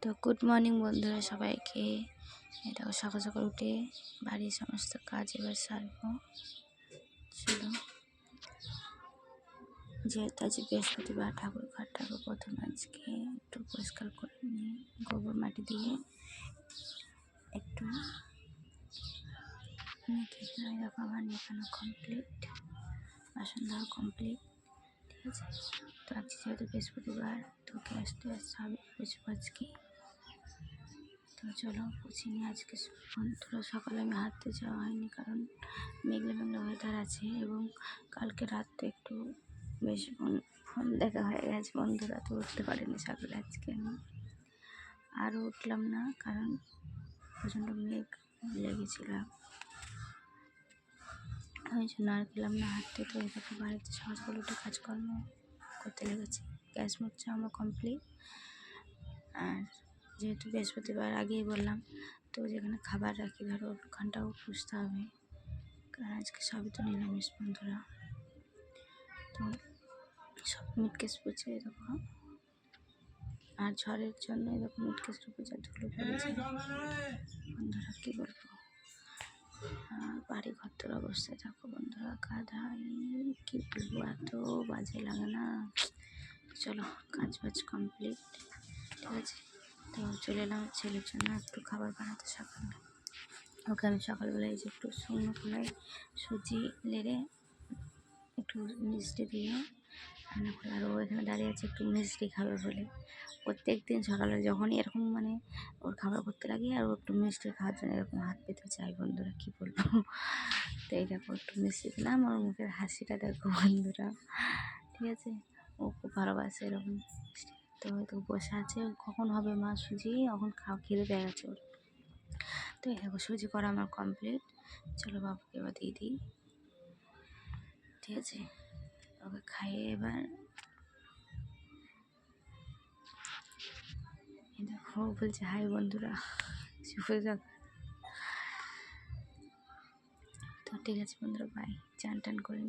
তো good morning বন্ধুরা সবাইকে। এটা সকাল সকাল উঠে বাড়ির সমস্ত কাজ এবার সারবো। চলো, যেহেতু আজ বৃহস্পতিবার, ঠাকুর ঘরটাকে প্রথমে আজকে একটু পরিষ্কার করে নিয়ে গোবর মাটি দিয়ে একটু এরকম আমার নেখানো কমপ্লিট, বাসন ধোয়া কমপ্লিট। ঠিক আছে, তো আজকে যেহেতু বৃহস্পতিবার, তো গ্যাস ট্যাস সবই বুঝবো আজকে। তো চলো পুছি নিয়ে আজকে বন্ধুরা সকালে আমি হাঁটতে যাওয়া হয়নি, কারণ মেঘলা মেঘলা ওয়েদার আছে এবং কালকে রাতে একটু বেশি ফোন দেখা হয়ে গেছে বন্ধুরা, তো উঠতে পারিনি সকালে। আজকে আমি আরও উঠলাম না, কারণ প্রচণ্ড মেঘ লেগেছিল, ওই জন্য আর গেলাম না হাঁটতে। তো এটাকে বাড়িতে সকাল সকাল উঠে কাজকর্ম করতে লেগেছি। গ্যাস মুখছে আমার কমপ্লিট। আর যেহেতু বৃহস্পতিবার আগেই বললাম, তো যেখানে খাবার রাখি ধরো ওখানটাও পুষতে হবে, কারণ আজকে সবই তো নিরামিষ বন্ধুরা। তো সব মিটকেস পুছে এরকম, আর ঝড়ের জন্য এরকম মিটকেসটা পুজো ধুলো পড়েছে বন্ধুরা, কী বলবো। আর বাড়ি ঘরটার অবস্থায় থাকো বন্ধুরা, কাদাই কী বলবো, এত বাজে লাগে না। চলো কাজ বাজ কমপ্লিট, ঠিক আছে। তো চলে এলাম ছেলের জন্য একটু খাবার বানাতে সকালে। ওকে আমি সকালবেলায় এই যে একটু শুকনো খোলায় সুজি লেড়ে একটু মিষ্টি দিয়ে রান্না করে, আর ও এখানে দাঁড়িয়ে আছে একটু মিষ্টি খাবে বলে। প্রত্যেক দিন সকালে যখনই এরকম ওর খাবার করতে লাগে, আর ও একটু মিষ্টি খাওয়ার জন্য এরকম হাত পেতে চাই বন্ধুরা, কী বলবো। তো এই দেখো একটু মিষ্টি দিলাম, ওর মুখের হাসিটা দেখো বন্ধুরা, ঠিক আছে। ও খুব ভালোবাসে এরকম মিষ্টি। তো হয়তো বসে আছে, কখন হবে মা সুজি, এখন খিদে পেয়ে গেছে ওর। তো এই দেখো সুজি করা আমার কমপ্লিট। চলো বাবুকে এবার দিয়ে দিই, ঠিক আছে। ওকে খাইয়ে এবার দেখো বলছে হাই বন্ধুরা, শুভে যাক। তো ঠিক আছে বন্ধুরা, বাই। চান টান করে